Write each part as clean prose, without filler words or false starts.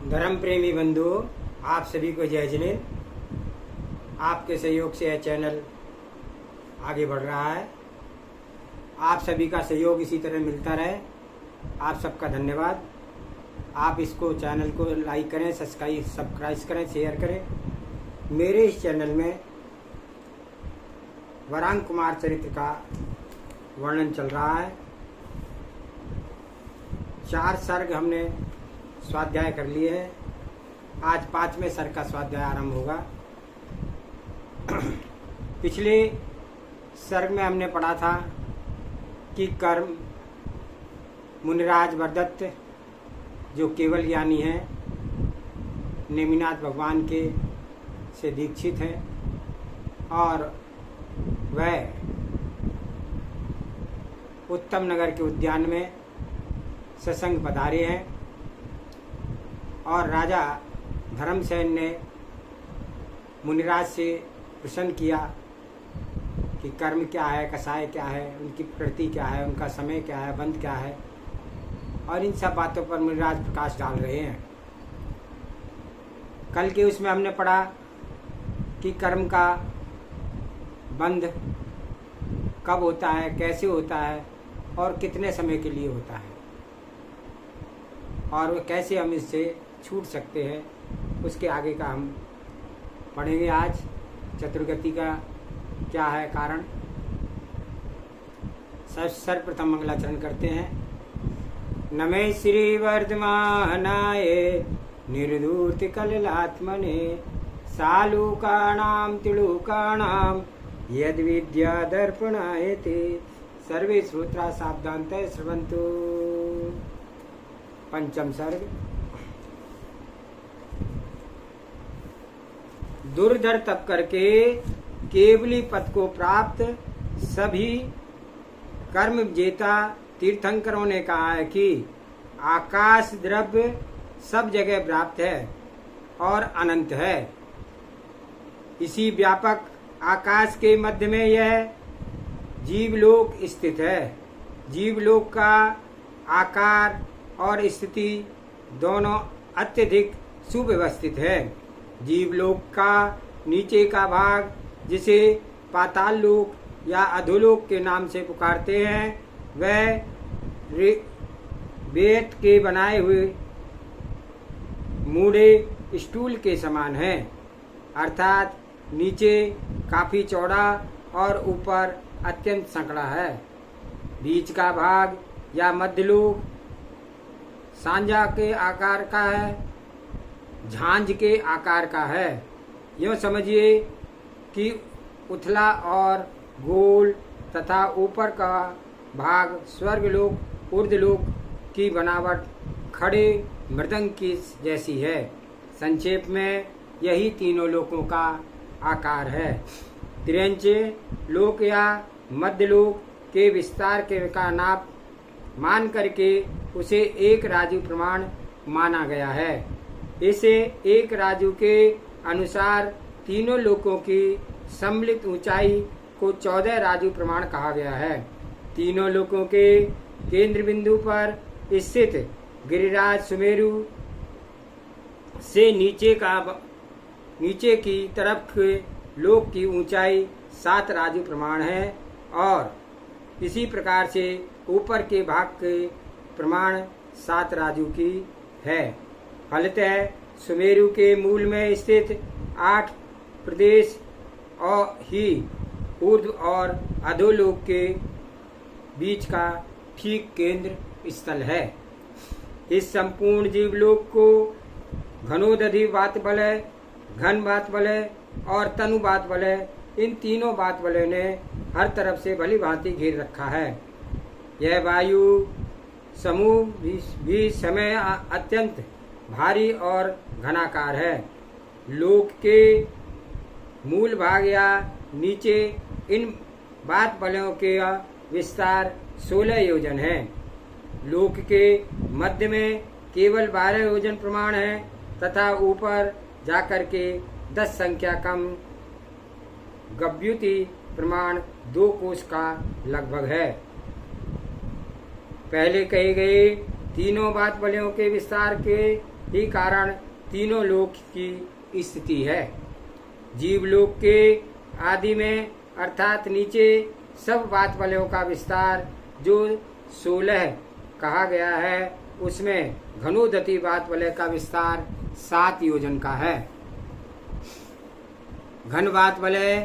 धर्म प्रेमी बंधुओं, आप सभी को जय जिनेंद्र। आपके सहयोग से यह चैनल आगे बढ़ रहा है। आप सभी का सहयोग इसी तरह मिलता रहे। आप सबका धन्यवाद। आप इसको चैनल को लाइक करें, सब्सक्राइब करें, शेयर करें। मेरे इस चैनल में वरांग कुमार चरित्र का वर्णन चल रहा है। 4 सर्ग हमने स्वाध्याय कर लिए हैं। आज 5वें सर्ग का स्वाध्याय आरंभ होगा। पिछले सर्ग में हमने पढ़ा था कि कर्म मुनिराज वरदत्त जो केवल ज्ञानी हैं, नेमिनाथ भगवान के से दीक्षित हैं और वह उत्तम नगर के उद्यान में सत्संग पधारे हैं और राजा धर्मसेन ने मुनिराज से प्रश्न किया कि कर्म क्या है, कसाय क्या है, उनकी प्रकृति क्या है, उनका समय क्या है, बंध क्या है, और इन सब बातों पर मुनिराज प्रकाश डाल रहे हैं। कल के उसमें हमने पढ़ा कि कर्म का बंध कब होता है, कैसे होता है और कितने समय के लिए होता है और कैसे हम इससे छूट सकते हैं, उसके आगे का हम पढ़ेंगे। आज चतुर्गति का क्या है कारण। सर्वप्रथम मंगलाचरण करते हैं। नमे श्री वर्धमानाय निर्धूत कललात्मने सालूकाणां तिलूकाणां यद विद्या दर्पणाय ते सर्वे श्रोत्रा सावधानतः श्रवन्तु। पंचम सर्ग। दुर्धर तप करके केवली पद को प्राप्त सभी कर्म विजेता तीर्थंकरों ने कहा है कि आकाश द्रव्य सब जगह व्याप्त है और अनंत है। इसी व्यापक आकाश के मध्य में यह जीवलोक स्थित है। जीवलोक का आकार और स्थिति दोनों अत्यधिक सुव्यवस्थित है। जीवलोक का नीचे का भाग, जिसे पाताल लोक या अधोलोक के नाम से पुकारते हैं, वह बेत के बनाए हुए मूढ़े स्टूल के समान है, अर्थात नीचे काफी चौड़ा और ऊपर अत्यंत संकड़ा है। बीच का भाग या मध्यलोक सांझा के आकार का है, झांझ के आकार का है। यूँ समझिए कि उथला और गोल तथा ऊपर का भाग स्वर्गलोक ऊर्ध्वलोक की बनावट खड़े मृदंग की जैसी है। संक्षेप में यही तीनों लोकों का आकार है। त्रियंच लोक या मध्यलोक के विस्तार के का नाप मान करके उसे एक राजू प्रमाण माना गया है। इसे एक राजू के अनुसार तीनों लोकों की सम्मिलित ऊंचाई को 14 राजू प्रमाण कहा गया है। तीनों लोकों के केंद्र बिंदु पर स्थित गिरिराज सुमेरु से नीचे की तरफ के लोक की ऊंचाई 7 राजू प्रमाण है और इसी प्रकार से ऊपर के भाग के प्रमाण 7 राजू की है। फलतः सुमेरु के मूल में स्थित 8 प्रदेश और ही ऊर्ध्व और अधोलोक के बीच का ठीक केंद्र स्थल है। इस संपूर्ण जीवलोक को घनोदधि बात बलय, घन बात बलय और तनु बात बलय, इन तीनों बात बलय ने हर तरफ से भली भांति घेर रखा है। यह वायु समूह भी समय अत्यंत भारी और घनाकार है। लोक के मूल भाग या नीचे इन बात बलों के विस्तार 16 योजन है। लोक के मध्य में केवल 12 योजन प्रमाण है तथा ऊपर जाकर के 10 संख्या कम गव्युति प्रमाण 2 कोश का लगभग है। पहले कहे गए तीनों बात बलियों के विस्तार के ही कारण तीनों लोक की स्थिति है। जीवलोक के आदि में अर्थात नीचे सब बात वलयों का विस्तार जो 16 कहा गया है, उसमें घनोदति बात वलय का विस्तार 7 योजन का है। घन बात वलय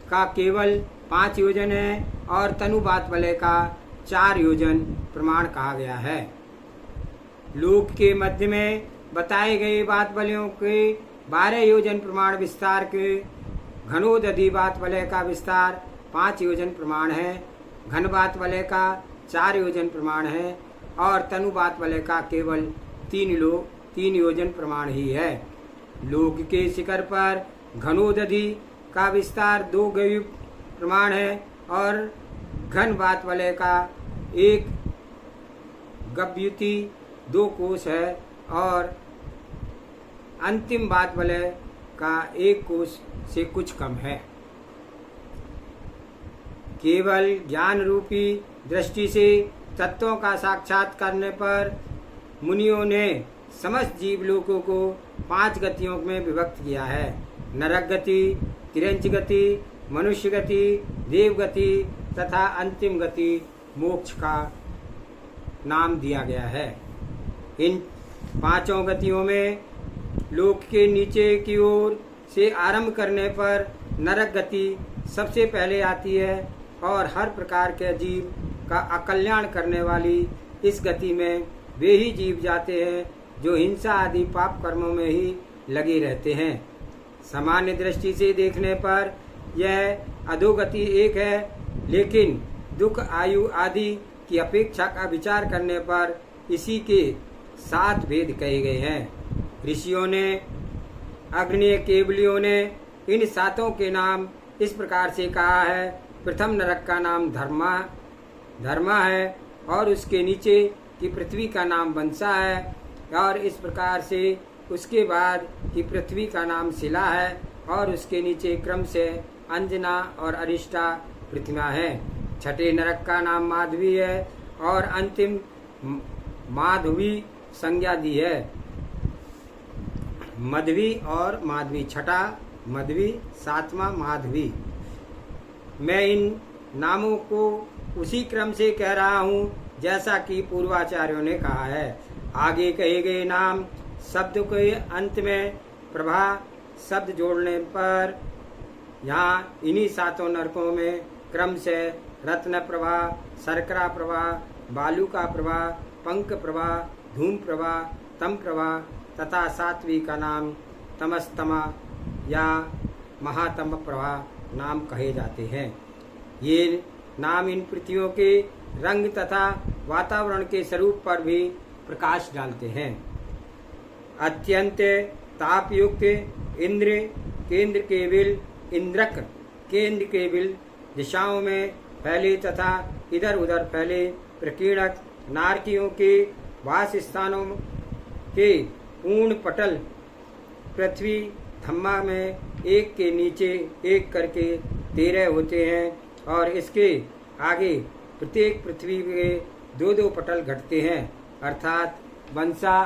का केवल 5 योजन है और तनु बात वलय का 4 योजन प्रमाण कहा गया है। लोक के मध्य में बताए गए बात वलयों के 12 योजन प्रमाण विस्तार के घनोदधि बात वलय का विस्तार 5 योजन प्रमाण है, घन बात वलय का 4 योजन प्रमाण है और तनु बात वलय का केवल 3 योजन प्रमाण ही है। लोक के शिखर पर घनोदधि का विस्तार 2 गव्य प्रमाण है और घन बात वलय का 1 गव्युति 2 कोश है और अंतिम बात वलय का 1 कोश से कुछ कम है। केवल ज्ञान रूपी दृष्टि से तत्वों का साक्षात करने पर मुनियों ने समस्त जीवलोकों को 5 गतियों में विभक्त किया है। नरक गति, तिरंच गति, मनुष्य गति, देव गति तथा अंतिम गति मोक्ष का नाम दिया गया है। इन 5 गतियों में लोक के नीचे की ओर से आरंभ करने पर नरक गति सबसे पहले आती है और हर प्रकार के जीव का अकल्याण करने वाली इस गति में वे ही जीव जाते हैं जो हिंसा आदि पाप कर्मों में ही लगे रहते हैं। सामान्य दृष्टि से देखने पर यह अधोगति एक है, लेकिन दुख, आयु आदि की अपेक्षा का विचार करने पर इसी के 7 भेद कहे गए हैं। ऋषियों ने, अग्नि केवलियों ने इन 7 के नाम इस प्रकार से कहा है। प्रथम नरक का नाम धर्मा है और उसके नीचे की पृथ्वी का नाम वंसा है और इस प्रकार से उसके बाद की पृथ्वी का नाम शिला है और उसके नीचे क्रम से अंजना और अरिष्टा प्रतिमा है। छठे नरक का नाम माधवी है और अंतिम माधवी संज्ञा दी है। मधवी और माधवी, छठा मधवी, 7वां माधवी। मैं इन नामों को उसी क्रम से कह रहा हूँ जैसा कि पूर्वाचार्यों ने कहा है। आगे कहे गए नाम शब्द के अंत में प्रभा शब्द जोड़ने पर यहाँ इन्हीं 7 नरकों में क्रम से रत्न प्रभा, शर्करा प्रभा, बालुका प्रभा, पंक प्रभा, धूम प्रभा, तम प्रभा तथा 7वीं का नाम तमस्तमा या महातम प्रभा नाम कहे जाते हैं। ये नाम इन पृथ्वियों के रंग तथा वातावरण के स्वरूप पर भी प्रकाश डालते हैं। अत्यंत तापयुक्त इंद्र केंद्र के बिल, इंद्रक केंद्र के बिल दिशाओं में फैले तथा इधर उधर फैले प्रकीर्णक नारकियों के वास स्थानों के पूर्ण पटल पृथ्वी धम्मा में एक के नीचे एक करके 13 होते हैं और इसके आगे प्रत्येक पृथ्वी के 2-2 पटल घटते हैं, अर्थात वंसा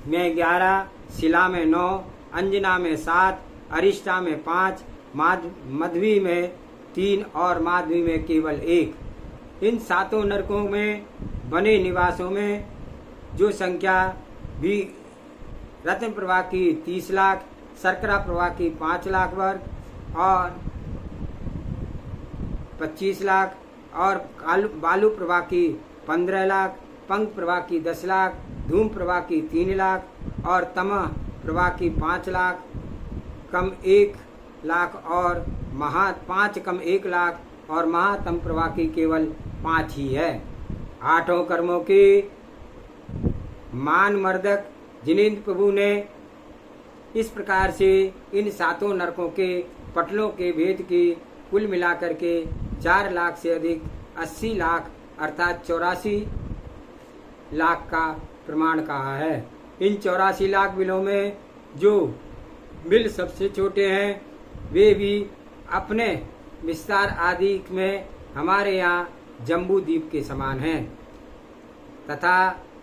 में 11, शिला में 9, अंजना में 7, अरिष्टा में 5, मध्वी में 3 और माधवी में केवल 1। इन 7 नरकों में बने निवासों में जो संख्या भी रत्न प्रभा की 30 लाख, शर्करा प्रभा की 5 लाख वर्ग और 25 लाख और बालू प्रभा की 15 लाख, पंख प्रभा की 10 लाख, धूम प्रभा की 3 लाख और तमह प्रभा की 5 लाख कम 1 लाख और 5 कम 1 लाख और महातम प्रभा की केवल 5 ही है। 8 कर्मों के मान मर्दक जिनेन्द्र प्रभु ने इस प्रकार से इन 7 नरकों के पटलों के भेद की कुल मिलाकर के 4 लाख से अधिक 80 लाख अर्थात 84 लाख का प्रमाण कहा है। इन 84 लाख बिलों में जो बिल सबसे छोटे हैं वे भी अपने विस्तार आदि में हमारे यहाँ जम्बू द्वीप के समान हैं तथा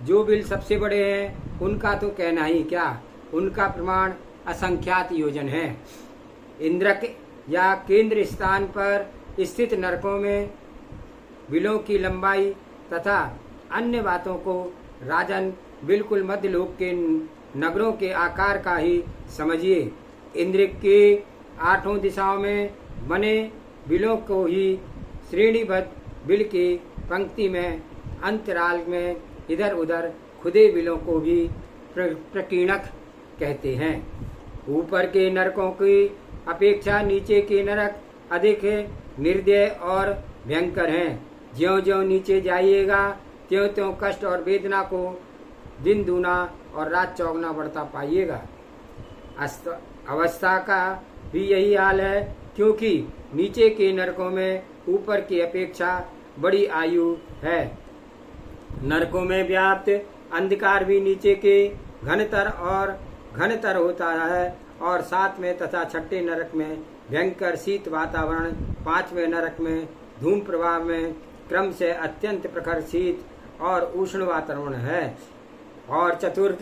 जो बिल सबसे बड़े हैं उनका तो कहना ही क्या, उनका प्रमाण असंख्यात योजन है। इंद्र के या केंद्र स्थान पर स्थित नरकों में बिलों की लंबाई तथा अन्य बातों को राजन बिल्कुल मध्यलोक के नगरों के आकार का ही समझिए। इंद्र के 8 दिशाओं में बने बिलों को ही श्रेणीबद्ध बिल की पंक्ति में अंतराल में इधर उधर खुदे बिलों को भी प्रकीर्णक कहते हैं। ऊपर के नरकों की अपेक्षा नीचे के नरक अधिक निर्दय और भयंकर हैं। ज्यों ज्यों नीचे जाइएगा त्यों त्यों कष्ट और वेदना को दिन दूना और रात चौगुना बढ़ता पाइएगा। अवस्था का भी यही हाल है, क्योंकि नीचे के नरकों में ऊपर की अपेक्षा बड़ी आयु है। नरकों में व्याप्त अंधकार भी नीचे के घनतर होता है और 7वें तथा 6ठे नरक में भयंकर शीत वातावरण, 5वें नरक में धूम प्रभाव में क्रम से अत्यंत प्रखर शीत और उष्ण वातावरण है। और चतुर्थ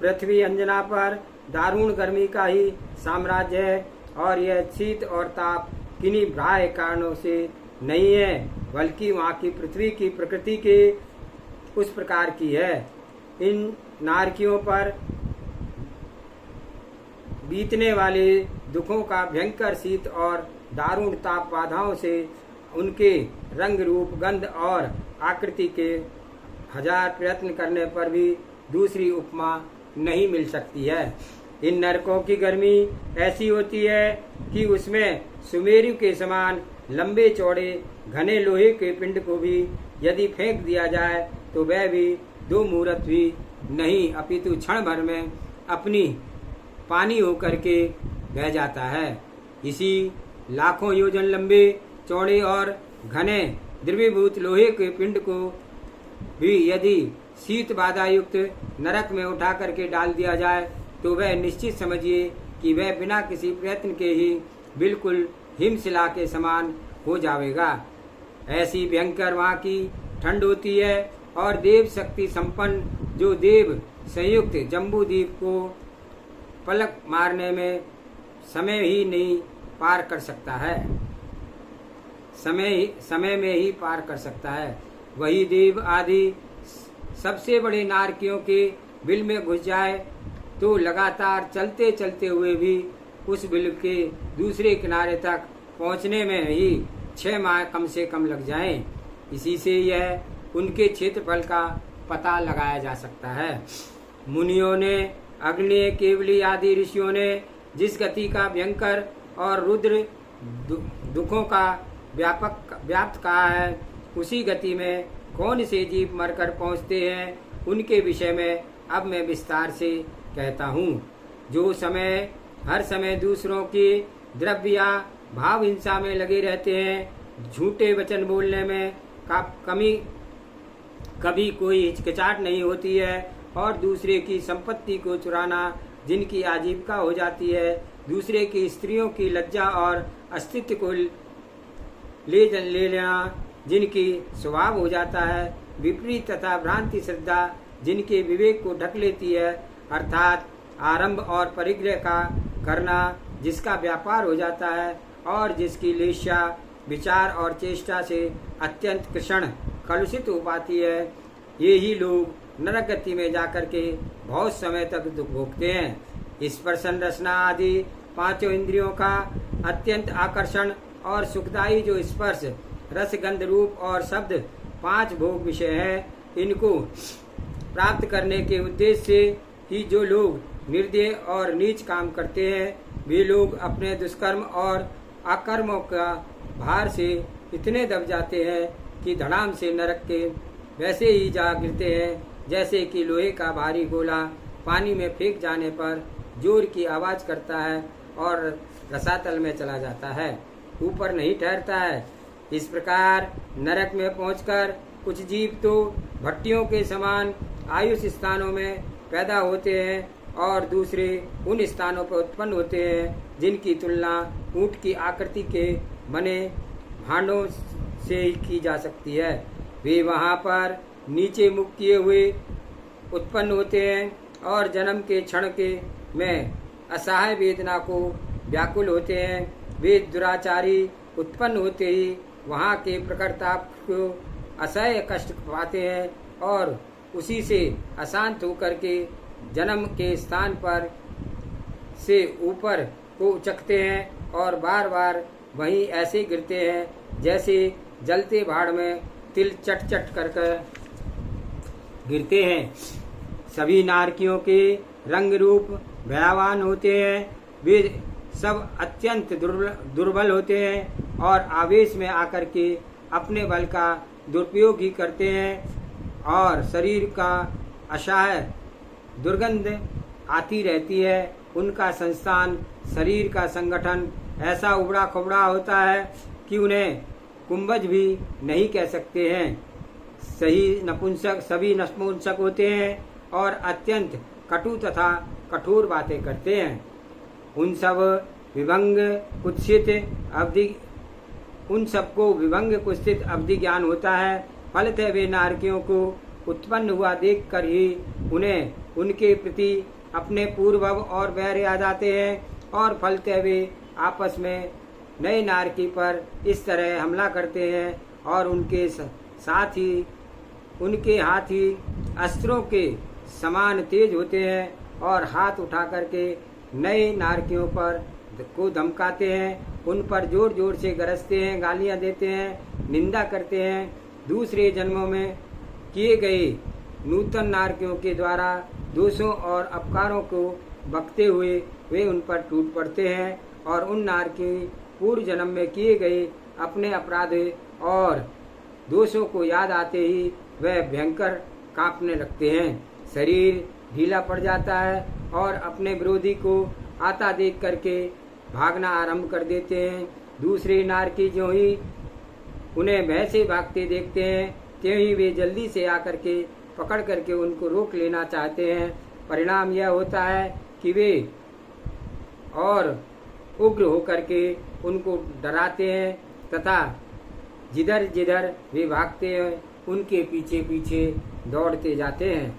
पृथ्वी अंजना पर दारुण गर्मी का ही साम्राज्य है। और यह शीत और ताप किन्हीं बाह्य कारणों से नहीं है, बल्कि वहाँ की पृथ्वी की प्रकृति के उस प्रकार की है। इन नारकियों पर बीतने वाले दुखों का भयंकर शीत और दारुण ताप बाधाओं से उनके रंग रूप गंध और आकृति के 1000 प्रयत्न करने पर भी दूसरी उपमा नहीं मिल सकती है। इन नरकों की गर्मी ऐसी होती है कि उसमें सुमेरु के समान लंबे चौड़े घने लोहे के पिंड को भी यदि फेंक दिया जाए तो वह भी 2 मुहूर्त भी नहीं अपितु क्षण भर में अपनी पानी होकर के बह जाता है। इसी लाखों योजन लंबे चौड़े और घने द्रवीभूत लोहे के पिंड को भी यदि शीत बाधा युक्त नरक में उठा करके डाल दिया जाए तो वह निश्चित समझिए कि वह बिना किसी प्रयत्न के ही बिल्कुल हिमशिला के समान हो जाएगा। ऐसी भयंकर वहाँ की ठंड होती है और देव शक्ति संपन्न जो देव संयुक्त जम्बू द्वीप को पलक मारने में समय ही नहीं पार कर सकता है, समय में ही पार कर सकता है। वही देव आदि सबसे बड़े नारकियों के बिल में घुस जाए तो लगातार चलते चलते हुए भी उस बिल के दूसरे किनारे तक पहुंचने में ही 6 माह कम से कम लग जाएं। इसी से यह उनके क्षेत्रफल का पता लगाया जा सकता है। मुनियों ने, अग्नि, केवली आदि ऋषियों ने जिस गति का भयंकर और रुद्र दुखों का व्याप्त कहा है, उसी गति में कौन से जीव मरकर पहुंचते हैं उनके विषय में अब मैं विस्तार से कहता हूँ। जो हर समय दूसरों की द्रव्य या भाव हिंसा में लगे रहते हैं, झूठे वचन बोलने में कभी कोई हिचकिचाहट नहीं होती है और दूसरे की संपत्ति को चुराना जिनकी आजीविका हो जाती है, दूसरे की स्त्रियों की लज्जा और अस्तित्व को ले लेना जिनकी स्वभाव हो जाता है, विपरीत तथा भ्रांति श्रद्धा जिनके विवेक को ढक लेती है, अर्थात आरंभ और परिग्रह का करना जिसका व्यापार हो जाता है और जिसकी लेशा विचार और चेष्टा से अत्यंत कृष्ण कलुषित हो पाती है, ये ही लोग नरक गति में जाकर के बहुत समय तक दुख भोगते हैं। स्पर्शन रसना आदि 5 इंद्रियों का अत्यंत आकर्षण और सुखदायी जो स्पर्श रस गंध रूप और शब्द 5 भोग विषय है, इनको प्राप्त करने के उद्देश्य से ही जो लोग निर्दय और नीच काम करते हैं, वे लोग अपने दुष्कर्म और अकर्मों का भार से इतने दब जाते हैं कि धड़ाम से नरक के वैसे ही जा गिरते हैं जैसे कि लोहे का भारी गोला पानी में फेंक जाने पर जोर की आवाज करता है और रसातल में चला जाता है, ऊपर नहीं ठहरता है। इस प्रकार नरक में पहुंचकर कुछ जीव तो भट्टियों के समान आयुष स्थानों में पैदा होते हैं और दूसरे उन स्थानों पर उत्पन्न होते हैं जिनकी तुलना ऊंट की आकृति के बने भांडों से की जा सकती है। वे वहां पर नीचे मुख किए हुए उत्पन्न होते हैं और जन्म के क्षण के में असहाय वेदना को व्याकुल होते हैं। वे दुराचारी उत्पन्न होते ही वहाँ के प्रकर्ता को असह्य कष्ट पाते हैं और उसी से अशांत होकर के जन्म के स्थान पर से ऊपर को उचकते हैं और बार बार वहीं ऐसे गिरते हैं जैसे जलते भाड़ में तिल चट चट कर गिरते हैं। सभी नारकियों के रंग रूप भयावान होते हैं। वे सब अत्यंत दुर्बल होते हैं और आवेश में आकर के अपने बल का दुरुपयोग ही करते हैं और शरीर का असह्य दुर्गंध आती रहती है। उनका संस्थान शरीर का संगठन ऐसा उबड़ा खबड़ा होता है कि उन्हें कुंभज भी नहीं कह सकते हैं। सभी नपुंसक होते हैं और अत्यंत कटु तथा कठोर बातें करते हैं। उन सबको विभंग कुत्सित अवधि ज्ञान होता है। फलतः वे नारकियों को उत्पन्न हुआ देख कर ही उन्हें उनके प्रति अपने पूर्वव और वैर याद आते हैं और फलतः वे आपस में नए नारकी पर इस तरह हमला करते हैं और उनके साथ ही उनके हाथ ही अस्त्रों के समान तेज होते हैं और हाथ उठा करके नए नारकियों पर को धमकाते हैं, उन पर जोर जोर से गरजते हैं, गालियां देते हैं, निंदा करते हैं। दूसरे जन्मों में किए गए नूतन नारकियों के द्वारा दोषों और अपकारों को बकते हुए वे उन पर टूट पड़ते हैं और उन नारकी पूर्व जन्म में किए गए अपने अपराध और दोषों को याद आते ही वह भयंकर कांपने लगते हैं। शरीर ढीला पड़ जाता है और अपने विरोधी को आता देख करके भागना आरंभ कर देते हैं। दूसरे नारकी जो ही उन्हें भय से भागते देखते हैं त्यों ही वे जल्दी से आकर के पकड़ करके उनको रोक लेना चाहते हैं। परिणाम यह होता है कि वे और उग्र होकर के उनको डराते हैं तथा जिधर जिधर वे भागते हैं उनके पीछे पीछे दौड़ते जाते हैं।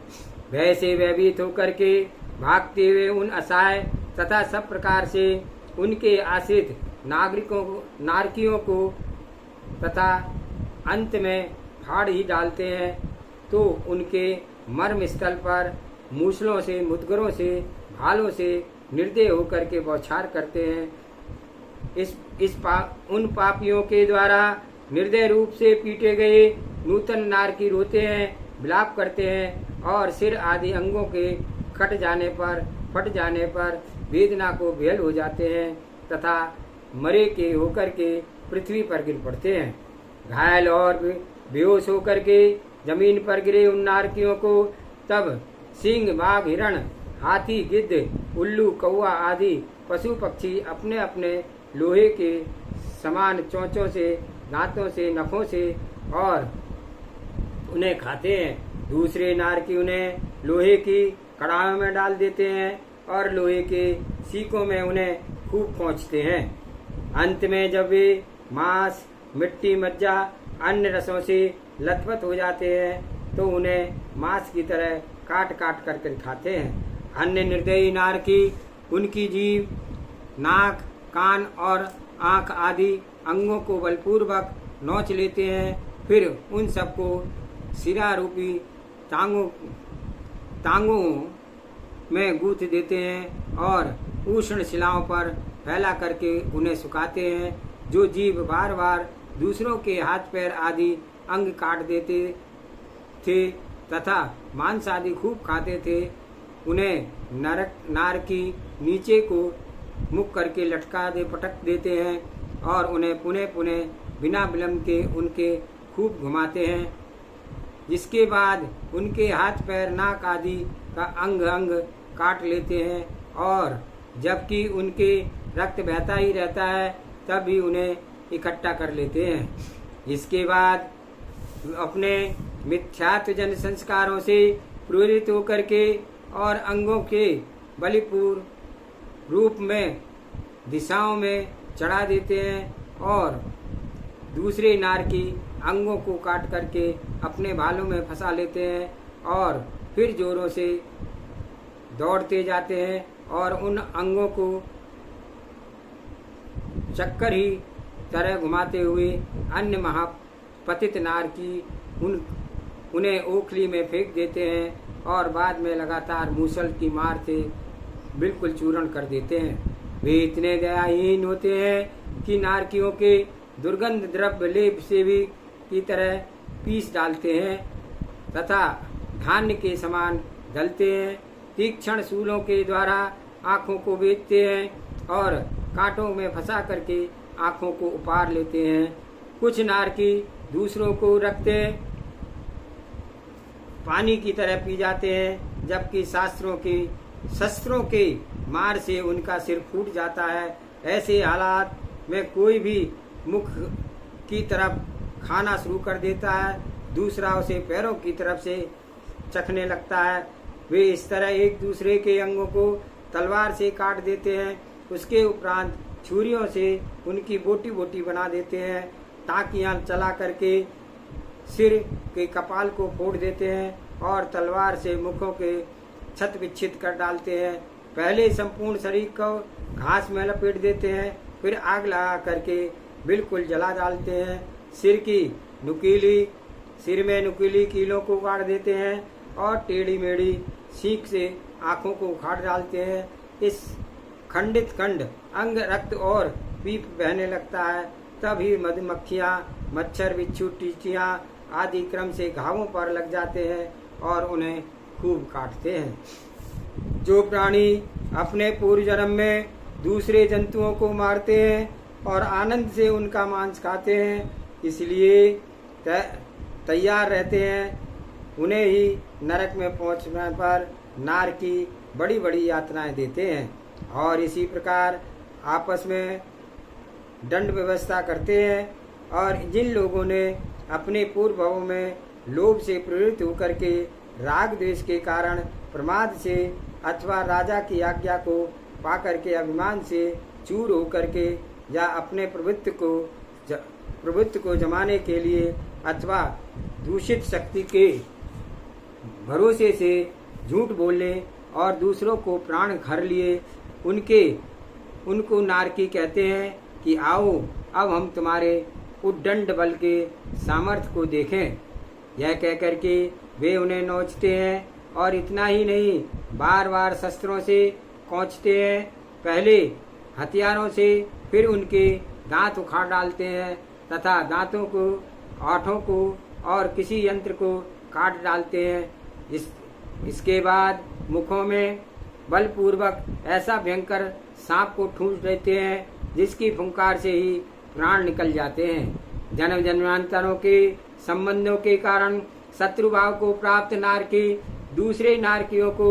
भय से भयभीत होकर के भागते हुए उन असहाय तथा सब प्रकार से उनके आश्रित नारकियों को तथा अंत में फाड़ ही डालते हैं तो उनके मर्म स्थल पर मूसलों से, मुद्गरों से, भालों से निर्दय होकर के बौछार करते हैं। उन पापियों के द्वारा निर्दय रूप से पीटे गए नूतन नारकी रोते हैं, विलाप करते हैं और सिर आदि अंगों के फट जाने पर वेदना को बेहल हो जाते हैं तथा मरे के होकर के पृथ्वी पर गिर पड़ते हैं। घायल और बेहोश होकर के जमीन पर गिरे उन नारकियों को तब सिंह, बाघ, हिरण, हाथी, गिद्ध, उल्लू, कौवा आदि पशु पक्षी अपने अपने लोहे के समान चोंचों से, दांतों से, नखों से और उन्हें खाते हैं। दूसरे नारकी उन्हें लोहे की कड़ाहों में डाल देते हैं और लोहे के सीकों में उन्हें खूब पहुँचते हैं। अंत में जब वे मांस, मिट्टी, मज्जा, अन्य रसों से लथपथ हो जाते हैं तो उन्हें मांस की तरह काट काट कर खाते हैं। अन्य निर्दयी नारकी उनकी जीभ, नाक, कान और आंख आदि अंगों को बलपूर्वक नोच लेते हैं। फिर उन सबको सिरा रूपी टांगों में गूंथ देते हैं और उष्ण शिलाओं पर फैला करके उन्हें सुखाते हैं। जो जीव बार बार दूसरों के हाथ पैर आदि अंग काट देते थे तथा मांस आदि खूब खाते थे उन्हें नारकी नीचे को मुख करके पटक देते हैं और उन्हें पुनः पुनः बिना विलंब के उनके खूब घुमाते हैं। जिसके बाद उनके हाथ पैर, नाक आदि का अंग अंग काट लेते हैं और जबकि उनके रक्त बहता ही रहता है तब भी उन्हें इकट्ठा कर लेते हैं। इसके बाद अपने मिथ्यात्व जन संस्कारों से प्रेरित होकर के और अंगों के बलिपूर रूप में दिशाओं में चढ़ा देते हैं और दूसरे नारकी अंगों को काट करके अपने भालों में फंसा लेते हैं और फिर जोरों से दौड़ते जाते हैं और उन अंगों को चक्कर ही तरह घुमाते हुए अन्य महापतित नारकी उन्हें ओखली में फेंक देते हैं और बाद में लगातार मूसल की मार से बिल्कुल चूर्ण कर देते हैं। वे इतने दयाहीन होते हैं कि नारकियों के दुर्गंध द्रव्य लेप से भी की तरह पीस डालते हैं तथा धान्य के समान दलते हैं। तीक्ष्ण शूलों के द्वारा आँखों को बेचते हैं और कांटों में फंसा करके आँखों को उपार लेते हैं। कुछ नारकी दूसरों को रखते पानी की तरह पी जाते हैं, जबकि शस्त्रों के मार से उनका सिर फूट जाता है। ऐसे हालात में कोई भी मुख की तरफ खाना शुरू कर देता है, दूसरा उसे पैरों की तरफ से चखने लगता है। वे इस तरह एक दूसरे के अंगों को तलवार से काट देते हैं। उसके उपरांत छुरियों से उनकी बोटी बोटी बना देते हैं, टाँकियाँ चला करके सिर के कपाल को फोड़ देते हैं और तलवार से मुखों के छत विच्छित कर डालते हैं। पहले संपूर्ण शरीर को घास में लपेट देते हैं, फिर आग लगा करके बिल्कुल जला डालते हैं। सिर में नुकीली कीलों को काट देते हैं और टेढ़ी मेढ़ी सीख से आँखों को उखाड़ डालते हैं। इस खंडित खंड अंग रक्त और पीप बहने लगता है। तभी मधुमक्खियाँ, मच्छर, बिच्छू, टीचियाँ आदि क्रम से घावों पर लग जाते हैं और उन्हें खूब काटते हैं। जो प्राणी अपने पूर्व जन्म में दूसरे जंतुओं को मारते हैं और आनंद से उनका मांस खाते हैं, इसलिए तैयार रहते हैं, उन्हें ही नरक में पहुंचने पर नारकी बड़ी बड़ी यातनाएं देते हैं। और इसी प्रकार आपस में दंड व्यवस्था करते हैं। और जिन लोगों ने अपने पूर्व भवों में लोभ से प्रेरित होकर के राग द्वेष के कारण प्रमाद से अथवा राजा की आज्ञा को पाकर के अभिमान से चूर होकर के या अपने प्रभुत्व को जमाने के लिए अथवा दूषित शक्ति के भरोसे से झूठ बोलने और दूसरों को प्राण घर लिए उनको नारकी कहते हैं कि आओ अब हम तुम्हारे उद्दंड बल के सामर्थ्य को देखें। यह कहकर के वे उन्हें नोचते हैं और इतना ही नहीं, बार बार शस्त्रों से कोंचते हैं। पहले हथियारों से, फिर उनके दांत उखाड़ डालते हैं तथा दांतों को, आंठों को और किसी यंत्र को काट डालते हैं। इसके बाद मुखों में बलपूर्वक ऐसा भयंकर सांप को ठूंस देते हैं जिसकी फुंकार से ही प्राण निकल जाते हैं। जन्म जन्मांतरों के संबंधों के कारण शत्रुभाव को प्राप्त नारकी दूसरे नारकियों को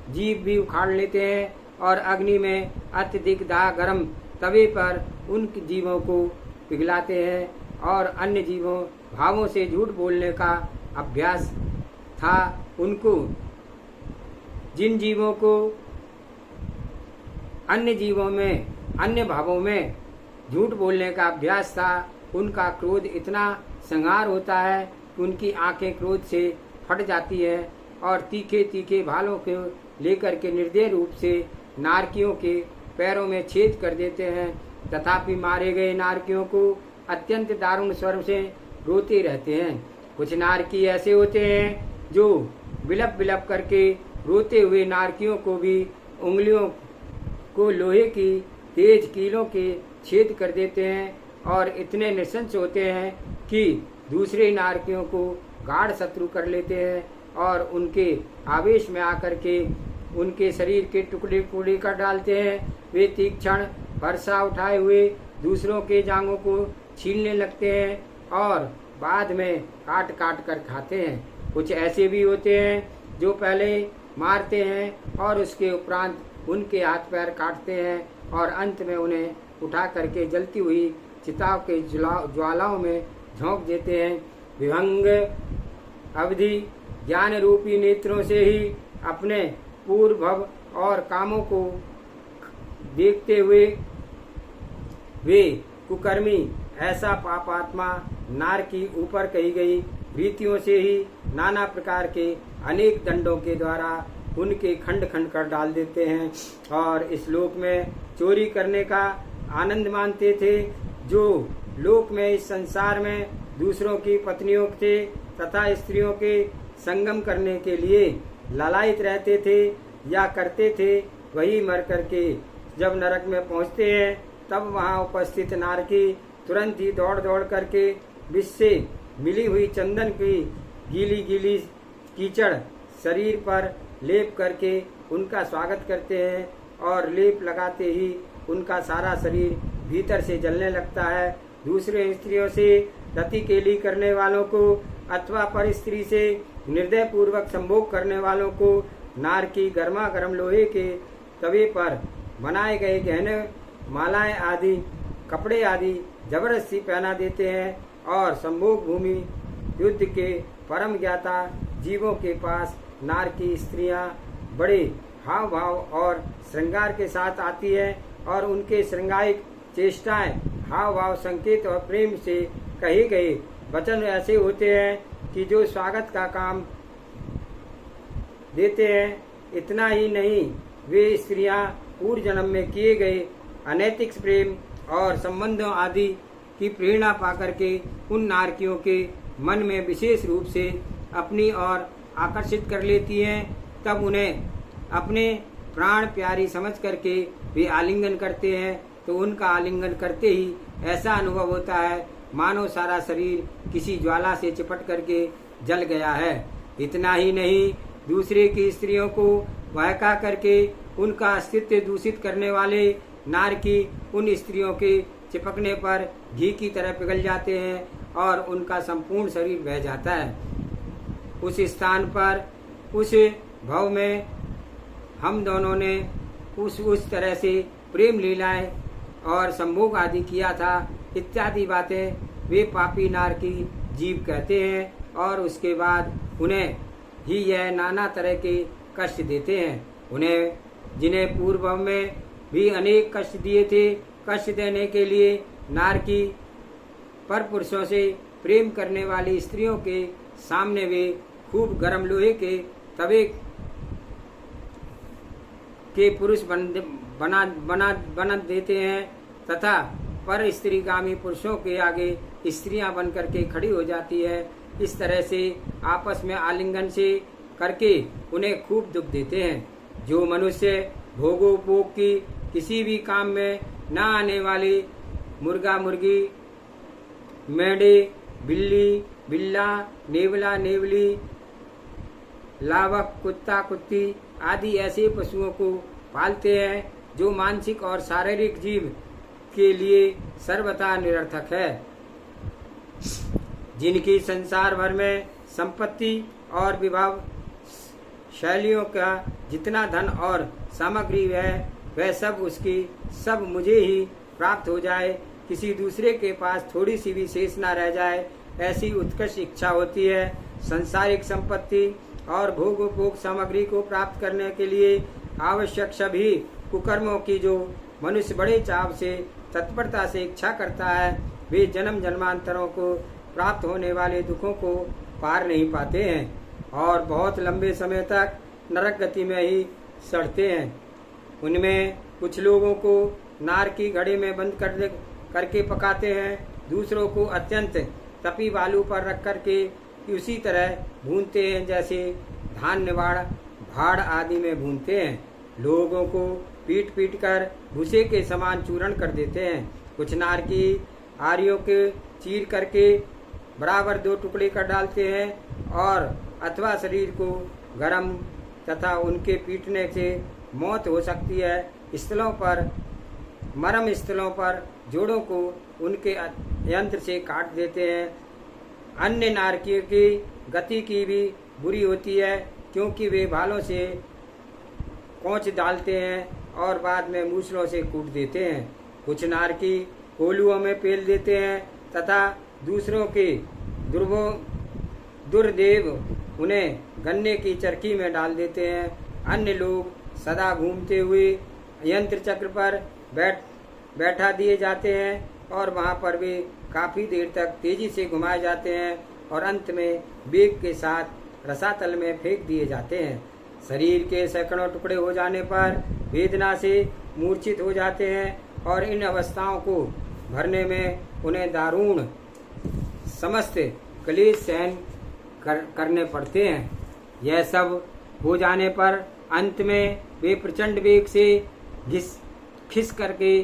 जीभ भी उखाड़ लेते हैं और अग्नि में अत्यधिक दाह गर्म तवे पर उन जीवों को पिघलाते हैं। और अन्य जीवों भावों से झूठ बोलने का अभ्यास था उनको, जिन जीवों को अन्य भावों में झूठ बोलने का अभ्यास था, उनका क्रोध इतना संहार होता है कि उनकी आंखें क्रोध से फट जाती है और तीखे तीखे भालों को लेकर के निर्दय रूप से नारकियों के पैरों में छेद कर देते हैं। तथापि मारे गए नारकियों को अत्यंत दारुण स्वर से रोते रहते हैं। कुछ नारकी ऐसे होते हैं जो विलप करके रोते हुए नारकियों को भी उंगलियों को लोहे की तेज कीलों के छेद कर देते हैं और इतने नृशंस होते हैं कि दूसरे नारकियों को गाढ़ शत्रु कर लेते हैं और उनके आवेश में आकर के उनके शरीर के टुकड़े टुकड़े कर डालते हैं। वे तीक्ष्ण फरसा उठाए हुए दूसरों के जांघों को छीलने लगते हैं और बाद में काट काट कर खाते हैं। कुछ ऐसे भी होते हैं जो पहले मारते हैं और उसके उपरांत उनके हाथ पैर काटते हैं और अंत में उन्हें उठा करके जलती हुई चिताओं के ज्वालाओं में झोंक देते हैं। विभंग अवधि ज्ञान रूपी नेत्रों से ही अपने पूर्व भव और कामों को देखते हुए वे कुकर्मी ऐसा पापात्मा नारकी ऊपर कही गई रीतियों से ही नाना प्रकार के अनेक दंडों के द्वारा उनके खंड खंड कर डाल देते हैं और इस लोक में चोरी करने का आनंद मानते थे। जो लोक में इस संसार में दूसरों की पत्नियों के तथा स्त्रियों के संगम करने के लिए लालायित रहते थे या करते थे, वही मर करके जब नरक में पहुंचते हैं तब वहां उपस्थित नारकी तुरंत ही दौड़ दौड़ करके विष से मिली हुई चंदन की गीली गीली कीचड़ शरीर पर लेप करके उनका स्वागत करते हैं और लेप लगाते ही उनका सारा शरीर भीतर से जलने लगता है। दूसरे स्त्रियों से रति केली करने वालों को अथवा पर स्त्री से निर्दय पूर्वक संभोग करने वालों को नारकी गर्मा गर्म लोहे के तवे पर बनाए गए गहने मालाएं आदि कपड़े आदि जबरदस्ती पहना देते हैं और संभोग भूमि युद्ध के परम ज्ञाता जीवों के पास नारकी स्त्रियां बड़े हाव भाव और श्रृंगार के साथ आती है और उनके श्रृंगारिक चेष्टाएं हाव भाव संकेत और प्रेम से कहे गए वचन ऐसे होते हैं कि जो स्वागत का काम देते हैं। इतना ही नहीं, वे स्त्रियां पूर्व जन्म में किए गए अनैतिक प्रेम और संबंधों आदि की प्रेरणा पाकर के उन नारकियों के मन में विशेष रूप से अपनी ओर आकर्षित कर लेती हैं। तब उन्हें अपने प्राण प्यारी समझ करके वे आलिंगन करते हैं, तो उनका आलिंगन करते ही ऐसा अनुभव होता है मानो सारा शरीर किसी ज्वाला से चिपट करके जल गया है। इतना ही नहीं, दूसरे की स्त्रियों को बहका करके उनका अस्तित्व दूषित करने वाले नारकी उन स्त्रियों के चिपकने पर घी की तरह पिघल जाते हैं और उनका संपूर्ण शरीर बह जाता है। उस स्थान पर उस भाव में हम दोनों ने उस तरह से प्रेम लीलाएं और संभोग आदि किया था इत्यादि बातें वे पापी नारकी जीव कहते हैं और उसके बाद उन्हें ही यह नाना तरह के कष्ट देते हैं। उन्हें जिन्हें पूर्व में भी अनेक कष्ट दिए थे, कष्ट देने के लिए नारकी पर पुरुषों से प्रेम करने वाली स्त्रियों के सामने वे खूब गर्म लोहे के तवे के पुरुष बना देते हैं तथा पर स्त्रीगामी पुरुषों के आगे स्त्रियां बन करके खड़ी हो जाती है। इस तरह से आपस में आलिंगन से करके उन्हें खूब दुख देते हैं। जो मनुष्य भोगोपभोग की किसी भी काम में न आने वाले मुर्गा मुर्गी, मेढ़े, बिल्ली बिल्ला, नेवला नेवली, लावक, कुत्ता कुत्ती आदि ऐसे पशुओं को पालते हैं जो मानसिक और शारीरिक जीव के लिए सर्वथा निरर्थक है, जिनकी संसार भर में संपत्ति और विभव शैलियों का जितना धन और सामग्री है वह सब उसकी सब मुझे ही प्राप्त हो जाए, किसी दूसरे के पास थोड़ी सी भी शेष न रह जाए, ऐसी उत्कृष्ट इच्छा होती है। संसारिक संपत्ति और भोग सामग्री को प्राप्त करने के लिए आवश्यक सभी कुकर्मों की जो मनुष्य बड़े चाव से तत्परता से इच्छा करता है, वे जन्म जन्मांतरों को प्राप्त होने वाले दुखों को पार नहीं पाते हैं और बहुत लंबे समय तक नरक गति में ही सड़ते हैं। उनमें कुछ लोगों को नार की घड़े में बंद करके पकाते हैं, दूसरों को अत्यंत तपी बालू पर रख करके उसी तरह भूनते हैं जैसे धान भाड़ आदि में भूनते हैं। लोगों को पीट पीट कर भूसे के समान चूर्ण कर देते हैं। कुछ नार की आरियों के चीर करके बराबर 2 टुकड़े कर डालते हैं और अथवा शरीर को गरम तथा उनके पीटने से मौत हो सकती है। स्थलों पर मरम स्थलों पर जोड़ों को उनके यंत्र से काट देते हैं। अन्य नारकियों की गति की भी बुरी होती है क्योंकि वे भालों से कोंच डालते हैं और बाद में मूसलों से कूट देते हैं। कुछ नारकी कोलुओं में पेल देते हैं तथा दूसरों के दुर्देव उन्हें गन्ने की चरखी में डाल देते हैं। अन्य लोग सदा घूमते हुए यंत्र चक्र पर बैठा दिए जाते हैं और वहां पर वे काफी देर तक तेजी से घुमाए जाते हैं और अंत में वेग के साथ रसातल में फेंक दिए जाते हैं। शरीर के सैकड़ों टुकड़े हो जाने पर वेदना से मूर्छित हो जाते हैं और इन अवस्थाओं को भरने में उन्हें दारुण समस्त क्लेश सहन करने पड़ते हैं। यह सब हो जाने पर अंत में वे प्रचंड वेग से खिस करके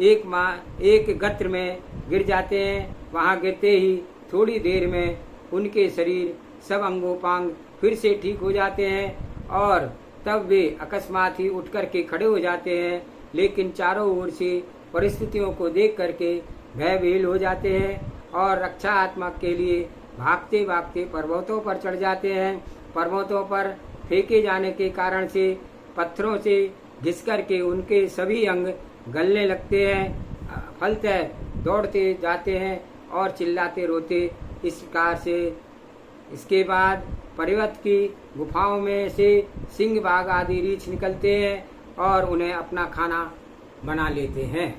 एक गत्र में गिर जाते हैं। वहां गिरते ही थोड़ी देर में उनके शरीर सब अंगोपांग फिर से ठीक हो जाते हैं और तब वे अकस्मात ही उठ करके खड़े हो जाते हैं, लेकिन चारों ओर से परिस्थितियों को देख करके भयभीत हो जाते हैं और रक्षात्मक के लिए भागते भागते पर्वतों पर चढ़ जाते हैं। पर्वतों पर फेंके जाने के कारण से पत्थरों से घिस करके उनके सभी अंग गलने लगते हैं। फलतः दौड़ते जाते हैं और चिल्लाते रोते इस प्रकार से। इसके बाद पर्वत की गुफाओं में से सिंह बाघ आदि रीछ निकलते हैं और उन्हें अपना खाना बना लेते हैं।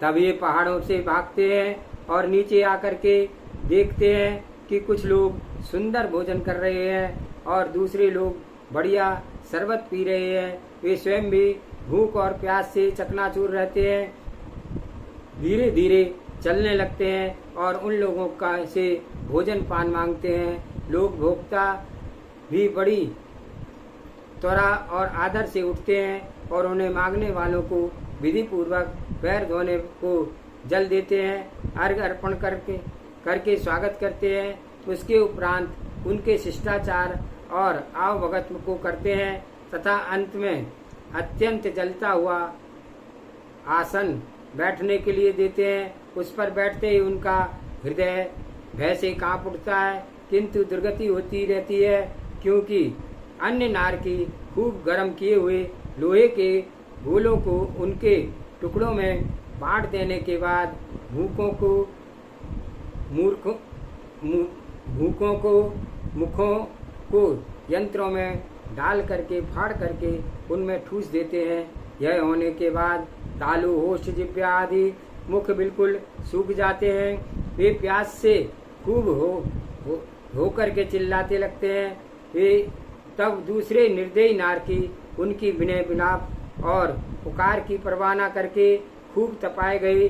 तब ये पहाड़ों से भागते हैं और नीचे आकर के देखते हैं कि कुछ लोग सुंदर भोजन कर रहे हैं और दूसरे लोग बढ़िया शरबत पी रहे हैं। वे स्वयं भी भूख और प्यास से चकनाचूर रहते हैं। धीरे धीरे चलने लगते हैं और उन लोगों का से भोजन पान मांगते हैं। लोग भोक्ता भी बड़ी त्वरा और आदर से उठते हैं और उन्हें मांगने वालों को विधि पूर्वक पैर धोने को जल देते हैं, अर्घ्य अर्पण करके स्वागत करते हैं। उसके उपरांत उनके शिष्टाचार और आवभगत को करते हैं तथा अंत में अत्यंत जलता हुआ आसन बैठने के लिए देते हैं। उस पर बैठते ही उनका हृदय भय से कांप उठता है, किंतु दुर्गति होती रहती है, क्योंकि अन्य नार की खूब गर्म किए हुए लोहे के गोलों को उनके टुकड़ों में बांट देने के बाद मुखों को यंत्रों में डाल करके फाड़ करके उनमें ठूस देते हैं। यह होने के बाद तालु होश जिह्वा आदि मुख बिल्कुल सूख जाते हैं। वे प्यास से खूब हो करके चिल्लाते लगते हैं। वे तब दूसरे निर्दयी नार की उनकी विनय विलाप और पुकार की परवाह न करके खूब तपाए गए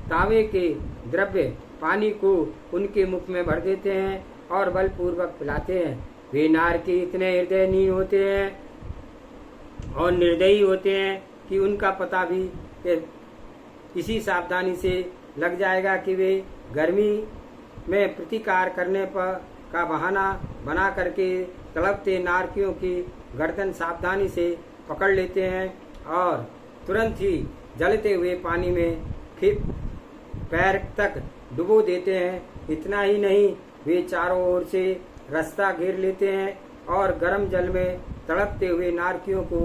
तावे के द्रव्य पानी को उनके मुख में भर देते हैं और बलपूर्वक पिलाते हैं। वे नार के इतने हृदयहीन होते हैं और निर्दयी होते हैं कि उनका पता भी इसी सावधानी से लग जाएगा कि वे गर्मी में प्रतिकार करने पर का बहाना बना करके तड़पते नारकियों की गर्दन सावधानी से पकड़ लेते हैं और तुरंत ही जलते हुए पानी में पैर तक डुबो देते हैं। इतना ही नहीं, वे चारों ओर से रास्ता घेर लेते हैं और गर्म जल में तड़पते हुए नारकियों को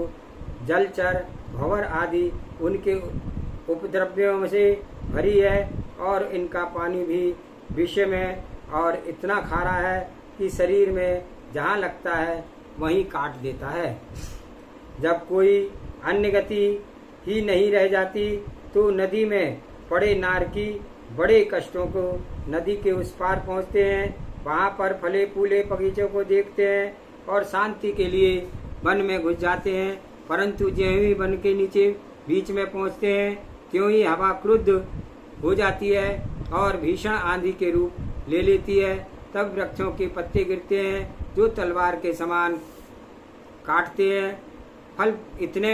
जलचर भंवर आदि उनके उपद्रव्यों से भरी है और इनका पानी भी विषय में और इतना खारा है कि शरीर में जहाँ लगता है वहीं काट देता है। जब कोई अन्य गति ही नहीं रह जाती तो नदी में पड़े नारकी बड़े कष्टों को नदी के उस पार पहुँचते हैं। वहाँ पर फले फूले बगीचों को देखते हैं और शांति के लिए वन में घुस जाते हैं, परंतु ज्यों ही वन के नीचे बीच में पहुँचते हैं त्यों ही हवा क्रुद्ध हो जाती है और भीषण आंधी के रूप ले लेती है। तब वृक्षों के पत्ते गिरते हैं जो तलवार के समान काटते हैं। फल इतने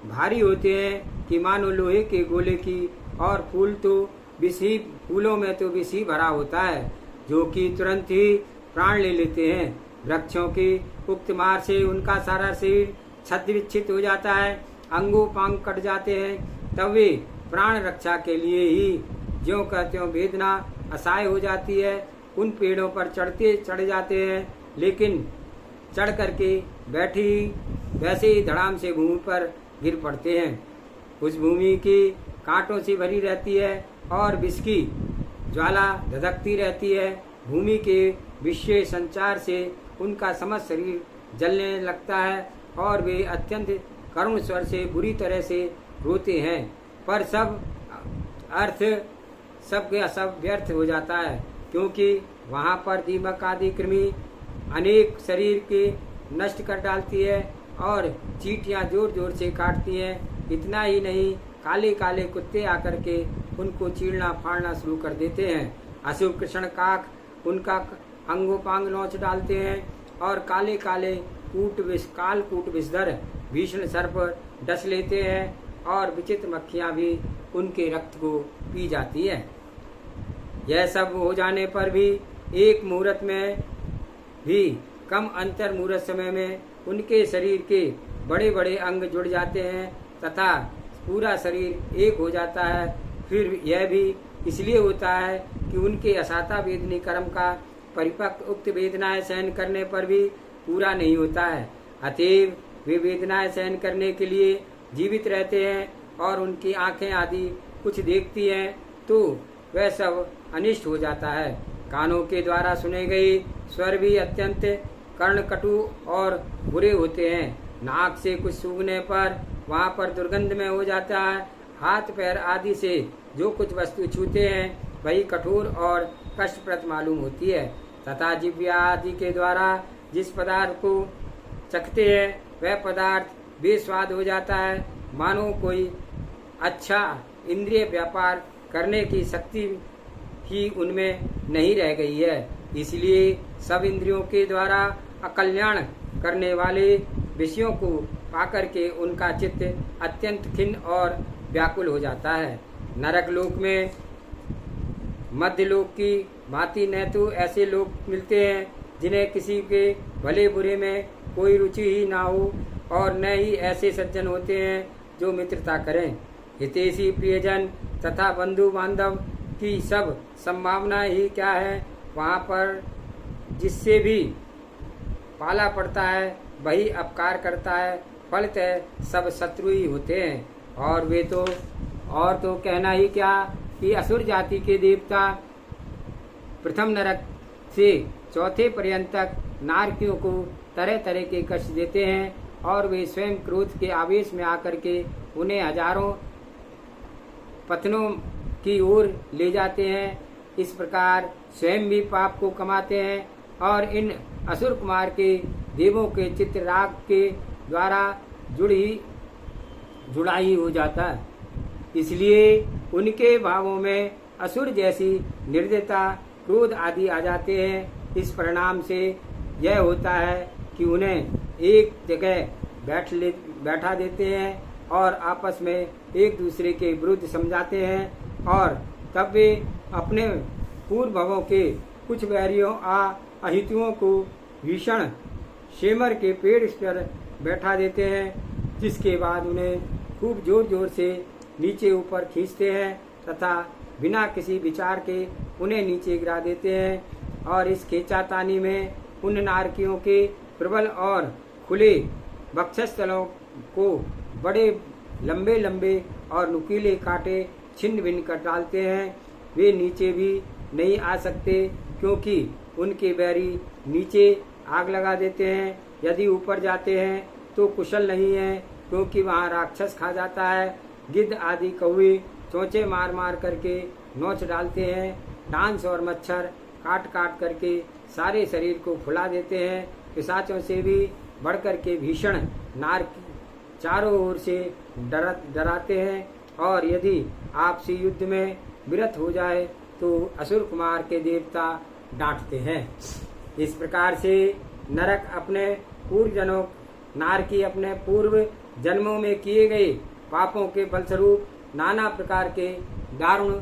भारी होते हैं कि मानो लोहे के गोले की, और फूलों में तो विष ही भरा होता है जो कि तुरंत ही प्राण ले लेते हैं। वृक्षों की उक्त मार से उनका सारा शरीर छद्म विच्छित हो जाता है, अंगों पांग कट जाते हैं। तब वे प्राण रक्षा के लिए ही ज्यों का त्यों वेदना असहाय हो जाती है उन पेड़ों पर चढ़ जाते हैं, लेकिन चढ़ करके बैठी वैसे ही धड़ाम से भूमि पर गिर पड़ते हैं। उस भूमि की कांटों से भरी रहती है और विष की ज्वाला धधकती रहती है। भूमि के विषय संचार से उनका समस्त शरीर जलने लगता है और वे अत्यंत करुण स्वर से बुरी तरह से रोते हैं, पर सब अर्थ सब व्यर्थ हो जाता है, क्योंकि वहाँ पर दीमक आदि कृमि अनेक शरीर के नष्ट कर डालती है और चींटियां जोर जोर से काटती हैं। इतना ही नहीं, काले काले कुत्ते आकर के उनको चीरना फाड़ना शुरू कर देते हैं। अशुभ कृष्ण काक उनका अंगोपांग नोच डालते हैं और काले काले कूट विषधर भीषण सर्प डस लेते हैं और विचित्र मक्खियां भी उनके रक्त को पी जाती है। यह सब हो जाने पर भी एक मुहूर्त में भी कम अंतर मुहूर्त समय में उनके शरीर के बड़े बड़े अंग जुड़ जाते हैं तथा पूरा शरीर एक हो जाता है। फिर यह भी इसलिए होता है कि उनके असाता वेदनी कर्म का परिपक्व उक्त वेदनाएं सहन करने पर भी पूरा नहीं होता है। अतएव वे वेदनाएं सहन करने के लिए जीवित रहते हैं और उनकी आंखें आदि कुछ देखती हैं तो वह सब अनिष्ट हो जाता है। कानों के द्वारा सुने गए स्वर भी अत्यंत कर्णकटु और बुरे होते हैं। नाक से कुछ सूंघने पर वहाँ पर दुर्गंध में हो जाता है। हाथ पैर आदि से जो कुछ वस्तु छूते हैं वही कठोर और कष्टप्रद मालूम होती है तथा जिह्वा आदि के द्वारा जिस पदार्थ को चखते हैं वह पदार्थ बेस्वाद हो जाता है, मानो कोई अच्छा इंद्रिय व्यापार करने की शक्ति ही उनमें नहीं रह गई है। इसलिए सब इंद्रियों के द्वारा अकल्याण करने वाले विषयों को पाकर के उनका चित्त अत्यंत खिन्न और व्याकुल हो जाता है। नरक लोक में मध्य लोक की भांति न तो ऐसे लोग मिलते हैं जिन्हें किसी के भले बुरे में कोई रुचि ही ना हो और न ही ऐसे सज्जन होते हैं जो मित्रता करें। हितैषी प्रियजन तथा बंधु बांधव की सब संभावना ही क्या है, वहाँ पर जिससे भी पाला पड़ता है वही अपकार करता है, फलतः सब शत्रु ही होते हैं। और वे तो कहना ही क्या कि असुर जाति के देवता प्रथम नरक से चौथे पर्यंत तक नारकियों को तरह तरह के कष्ट देते हैं और वे स्वयं क्रोध के आवेश में आकर के उन्हें हजारों पतनों की ओर ले जाते हैं। इस प्रकार स्वयं भी पाप को कमाते हैं और इन असुर कुमार के देवों के चित्र राग के द्वारा जुड़ाई हो जाता है। इसलिए उनके भावों में असुर जैसी निर्दयता क्रोध आदि आ जाते हैं। इस परिणाम से यह होता है कि उन्हें एक जगह बैठा देते हैं और आपस में एक दूसरे के विरुद्ध समझाते हैं और तब वे अपने पूर्व भवों के कुछ वैरियों अहितुओं को भीषण शेमर के पेड़ पर बैठा देते हैं, जिसके बाद उन्हें खूब जोर जोर से नीचे ऊपर खींचते हैं तथा बिना किसी विचार के उन्हें नीचे गिरा देते हैं। और इस खींचातानी में उन नारकियों के प्रबल और खुले वक्षस्थलों को बड़े लंबे लंबे और नुकीले कांटे छिन्न भिन्न कर डालते हैं। वे नीचे भी नहीं आ सकते क्योंकि उनके बैरी नीचे आग लगा देते हैं। यदि ऊपर जाते हैं तो कुशल नहीं है क्योंकि वहाँ राक्षस खा जाता है। गिद्ध आदि कौवे चोंचे मार मार करके नोच डालते हैं। डांस और मच्छर काट काट करके सारे शरीर को फुला देते हैं। पिशाचों से भी बढ़कर के भीषण नार चारों ओर से डराते हैं और यदि आपसी युद्ध में विरत हो जाए तो असुर कुमार के देवता डांटते हैं। इस प्रकार से नरक अपने पूर्व जनों नारकी अपने पूर्व जन्मों में किए गए पापों के फलस्वरूप नाना प्रकार के दारुण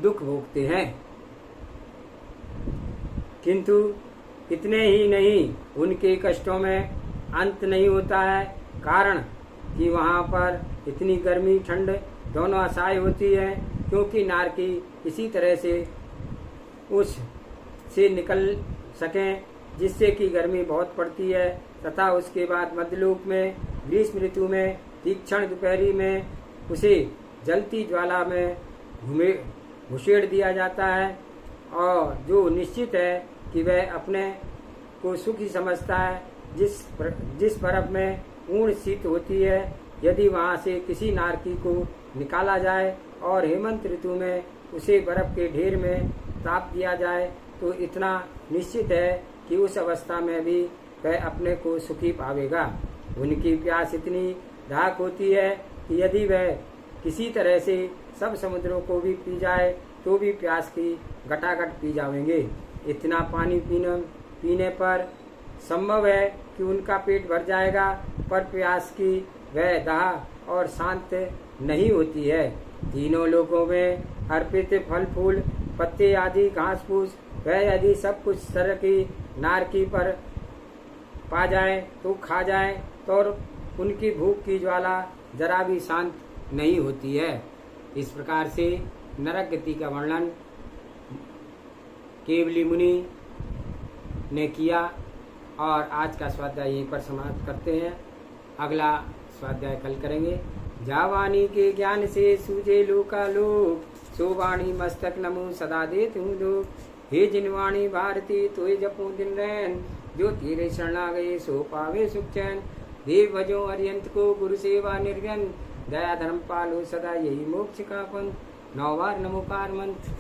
दुख भोगते हैं। किंतु इतने ही नहीं, उनके कष्टों में अंत नहीं होता है, कारण कि वहाँ पर इतनी गर्मी ठंड दोनों असहाय होती है क्योंकि नारकी इसी तरह से उस से निकल सकें जिससे कि गर्मी बहुत पड़ती है। तथा उसके बाद मध्यलोक में ग्रीष्म ऋतु में तीक्ष्ण दोपहरी में उसे जलती ज्वाला में घुसेड़ दिया जाता है और जो निश्चित है कि वह अपने को सुखी समझता है। जिस बर्फ में पूर्ण शीत होती है, यदि वहाँ से किसी नारकी को निकाला जाए और हेमंत ऋतु में उसे बर्फ के ढेर में ताप दिया जाए तो इतना निश्चित है कि उस अवस्था में भी वह अपने को सुखी पावेगा। उनकी प्यास इतनी दाहक होती है कि यदि वह किसी तरह से सब समुद्रों को भी पी जाए तो भी प्यास की घटाघट पी जाएंगे। इतना पानी पीने पर संभव है कि उनका पेट भर जाएगा, पर प्यास की वह दाह और शांत नहीं होती है। तीनों लोगों में अर्पित फल फूल पत्ते आदि घास फूस वह यदि सब कुछ सर की नारकी पर पा जाए तो खा जाए तो उनकी भूख की ज्वाला जरा भी शांत नहीं होती है। इस प्रकार से नरक गति का वर्णन केवली मुनि ने किया और आज का स्वाध्याय यहीं पर समाप्त करते हैं। अगला स्वाध्याय कल करेंगे। जावानी के ज्ञान से सूझे लोका लोक, सो वाणी मस्तक नमो सदा देत हूँ लोक। हे जिनवाणी भारती तोय जपो दिन रैन, जो तेरे शरणा गए सो पावे सुख चैन। देव भजो अरियंत को गुरु सेवा निर्व्यन, दया धर्म पालो सदा यही मोक्ष का पंथ। 9 बार नमोकार मंत्र।